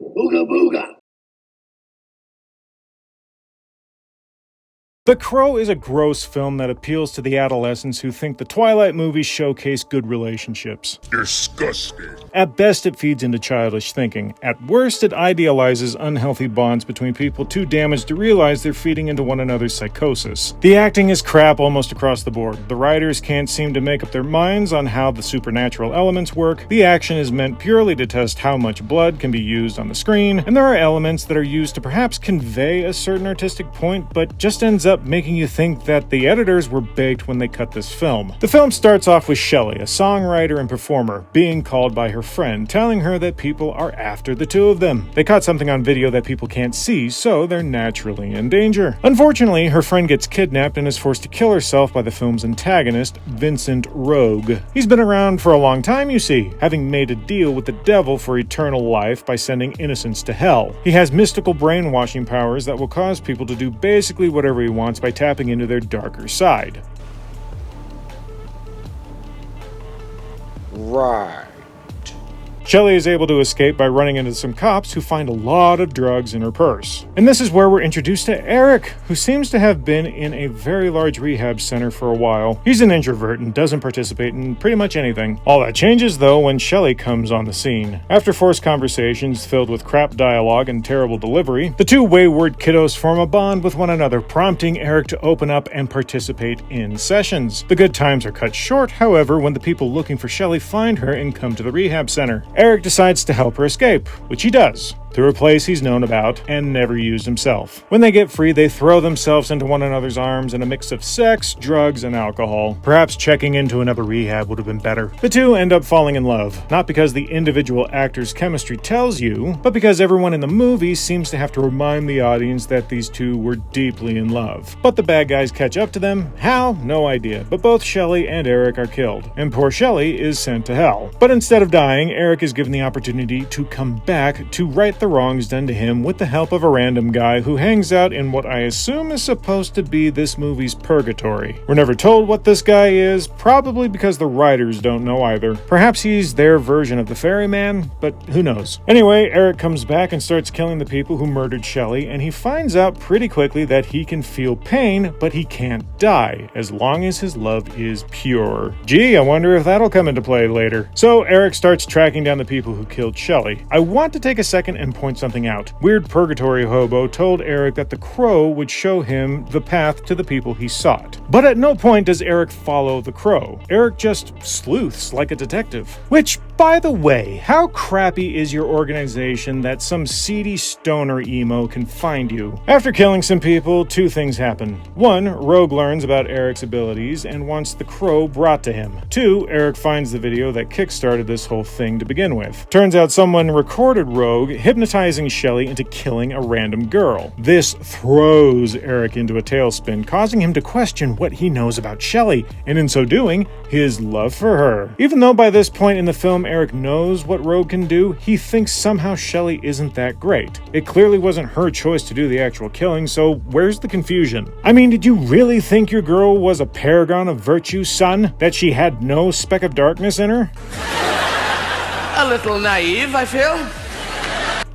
Booga booga. The Crow is a gross film that appeals to the adolescents who think the Twilight movies showcase good relationships. Disgusting. At best, it feeds into childish thinking. At worst, it idealizes unhealthy bonds between people too damaged to realize they're feeding into one another's psychosis. The acting is crap almost across the board. The writers can't seem to make up their minds on how the supernatural elements work. The action is meant purely to test how much blood can be used on the screen, and there are elements that are used to perhaps convey a certain artistic point, but just ends up making you think that the editors were baked when they cut this film. The film starts off with Shelley, a songwriter and performer, being called by her friend, telling her that people are after the two of them. They caught something on video that people can't see, so they're naturally in danger. Unfortunately, her friend gets kidnapped and is forced to kill herself by the film's antagonist, Vincent Rogue. He's been around for a long time, you see, having made a deal with the devil for eternal life by sending innocents to hell. He has mystical brainwashing powers that will cause people to do basically whatever he wants by tapping into their darker side. Right. Shelley is able to escape by running into some cops who find a lot of drugs in her purse. And this is where we're introduced to Eric, who seems to have been in a very large rehab center for a while. He's an introvert and doesn't participate in pretty much anything. All that changes, though, when Shelley comes on the scene. After forced conversations filled with crap dialogue and terrible delivery, the two wayward kiddos form a bond with one another, prompting Eric to open up and participate in sessions. The good times are cut short, however, when the people looking for Shelley find her and come to the rehab center. Eric decides to help her escape, which he does, through a place he's known about and never used himself. When they get free, they throw themselves into one another's arms in a mix of sex, drugs, and alcohol. Perhaps checking into another rehab would have been better. The two end up falling in love, not because the individual actor's chemistry tells you, but because everyone in the movie seems to have to remind the audience that these two were deeply in love. But the bad guys catch up to them. How? No idea. But both Shelley and Eric are killed, and poor Shelley is sent to hell. But instead of dying, Eric is given the opportunity to come back to right the wrongs done to him with the help of a random guy who hangs out in what I assume is supposed to be this movie's purgatory. We're never told what this guy is, probably because the writers don't know either. Perhaps he's their version of the ferryman, but who knows. Anyway, Eric comes back and starts killing the people who murdered Shelley, and he finds out pretty quickly that he can feel pain, but he can't die, as long as his love is pure. Gee, I wonder if that'll come into play later. So Eric starts tracking down the people who killed Shelley. I want to take a second and point something out. Weird Purgatory Hobo told Eric that the Crow would show him the path to the people he sought. But at no point does Eric follow the Crow. Eric just sleuths like a detective. Which, by the way, how crappy is your organization that some seedy stoner emo can find you? After killing some people, two things happen. One, Rogue learns about Eric's abilities and wants the Crow brought to him. Two, Eric finds the video that kickstarted this whole thing to begin with. Turns out someone recorded Rogue hypnotizing Shelley into killing a random girl. This throws Eric into a tailspin, causing him to question what he knows about Shelley, and in so doing, his love for her. Even though by this point in the film Eric knows what Rogue can do, he thinks somehow Shelley isn't that great. It clearly wasn't her choice to do the actual killing, so where's the confusion? I mean, did you really think your girl was a paragon of virtue, son? That she had no speck of darkness in her? A little naive, I feel.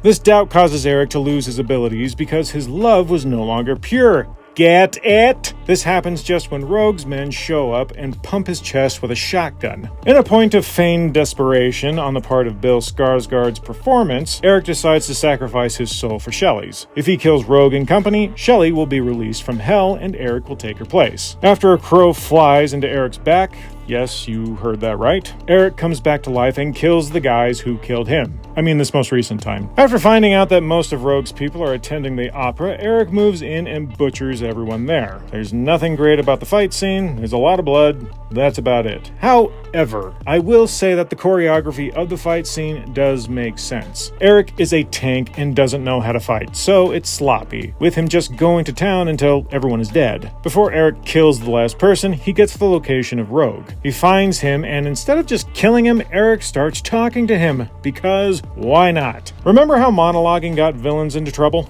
This doubt causes Eric to lose his abilities because his love was no longer pure. Get it? This happens just when Rogue's men show up and pump his chest with a shotgun. In a point of feigned desperation on the part of Bill Skarsgård's performance, Eric decides to sacrifice his soul for Shelley's. If he kills Rogue and company, Shelley will be released from hell and Eric will take her place. After a crow flies into Eric's back, yes, you heard that right, Eric comes back to life and kills the guys who killed him. I mean this most recent time. After finding out that most of Rogue's people are attending the opera, Eric moves in and butchers everyone there. There's nothing great about the fight scene, there's a lot of blood, that's about it. However, I will say that the choreography of the fight scene does make sense. Eric is a tank and doesn't know how to fight, so it's sloppy, with him just going to town until everyone is dead. Before Eric kills the last person, he gets the location of Rogue. He finds him, and instead of just killing him, Eric starts talking to him, because why not? Remember how monologuing got villains into trouble?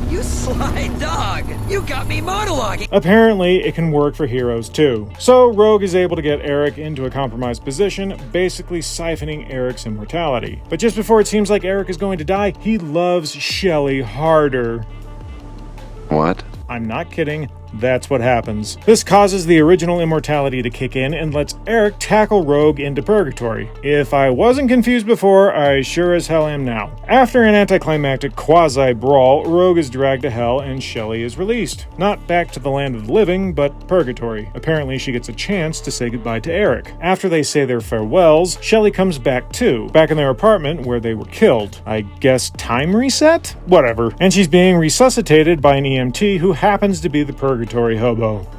You Sly dog, you got me monologuing. Apparently, it can work for heroes too. So, Rogue is able to get Eric into a compromised position, basically siphoning Eric's immortality. But just before it seems like Eric is going to die, he loves Shelley harder. What? I'm not kidding. That's what happens. This causes the original immortality to kick in and lets Eric tackle Rogue into purgatory. If I wasn't confused before, I sure as hell am now. After an anticlimactic quasi-brawl, Rogue is dragged to hell and Shelley is released. Not back to the land of the living, but purgatory. Apparently she gets a chance to say goodbye to Eric. After they say their farewells, Shelley comes back too, back in their apartment where they were killed. I guess time reset? Whatever. And she's being resuscitated by an EMT who happens to be the purgatory hobo.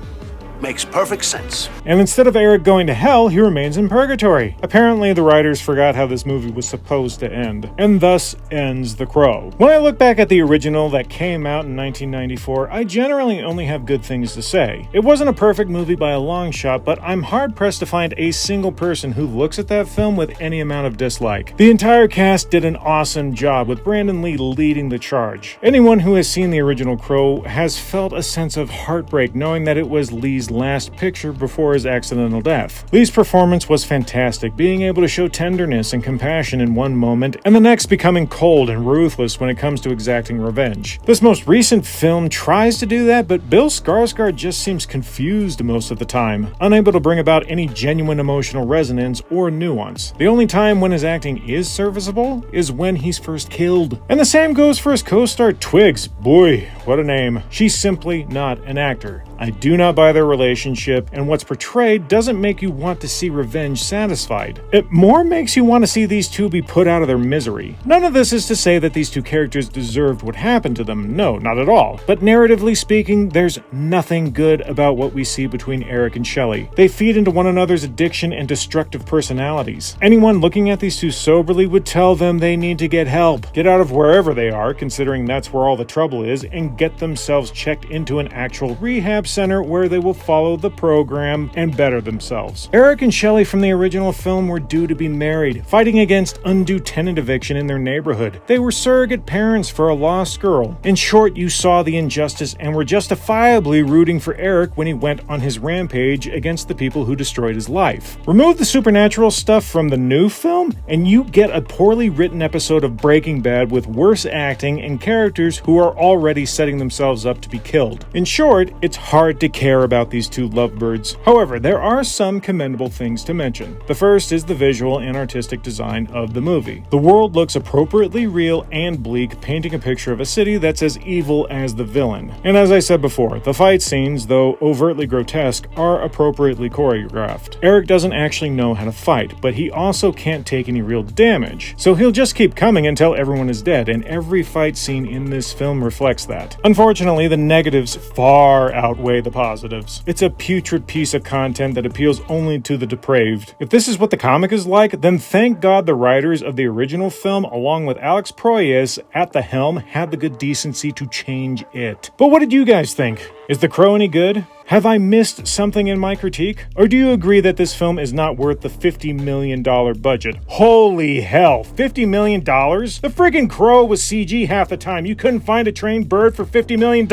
Makes perfect sense. And instead of Eric going to hell, he remains in purgatory. Apparently, the writers forgot how this movie was supposed to end, and thus ends The Crow. When I look back at the original that came out in 1994, I generally only have good things to say. It wasn't a perfect movie by a long shot, but I'm hard-pressed to find a single person who looks at that film with any amount of dislike. The entire cast did an awesome job, with Brandon Lee leading the charge. Anyone who has seen the original Crow has felt a sense of heartbreak knowing that it was Lee's last picture before his accidental death. Lee's performance was fantastic, being able to show tenderness and compassion in one moment, and the next becoming cold and ruthless when it comes to exacting revenge. This most recent film tries to do that, but Bill Skarsgård just seems confused most of the time, unable to bring about any genuine emotional resonance or nuance. The only time when his acting is serviceable is when he's first killed. And the same goes for his co-star Twigs. Boy, what a name. She's simply not an actor. I do not buy their relationship, and what's portrayed doesn't make you want to see revenge satisfied. It more makes you want to see these two be put out of their misery. None of this is to say that these two characters deserved what happened to them, no, not at all. But narratively speaking, there's nothing good about what we see between Eric and Shelley. They feed into one another's addiction and destructive personalities. Anyone looking at these two soberly would tell them they need to get help, get out of wherever they are, considering that's where all the trouble is, and get themselves checked into an actual rehab center where they will follow the program and better themselves. Eric and Shelley from the original film were due to be married, fighting against undue tenant eviction in their neighborhood. They were surrogate parents for a lost girl. In short, you saw the injustice and were justifiably rooting for Eric when he went on his rampage against the people who destroyed his life. Remove the supernatural stuff from the new film, and you get a poorly written episode of Breaking Bad with worse acting and characters who are already setting themselves up to be killed. In short, it's hard to care about these two lovebirds. However, there are some commendable things to mention. The first is the visual and artistic design of the movie. The world looks appropriately real and bleak, painting a picture of a city that's as evil as the villain. And as I said before, the fight scenes, though overtly grotesque, are appropriately choreographed. Eric doesn't actually know how to fight, but he also can't take any real damage, so he'll just keep coming until everyone is dead, and every fight scene in this film reflects that. Unfortunately, the negatives far outweigh the positives. It's a putrid piece of content that appeals only to the depraved. If this is what the comic is like, then thank God the writers of the original film, along with Alex Proyas at the helm, had the good decency to change it. But what did you guys think? Is The Crow any good? Have I missed something in my critique? Or do you agree that this film is not worth the $50 million budget? Holy hell, $50 million? The freaking Crow was CG half the time. You couldn't find a trained bird for $50 million?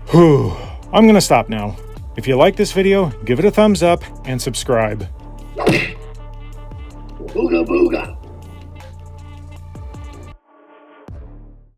Whew. I'm gonna stop now. If you like this video, give it a thumbs up and subscribe. Booga booga.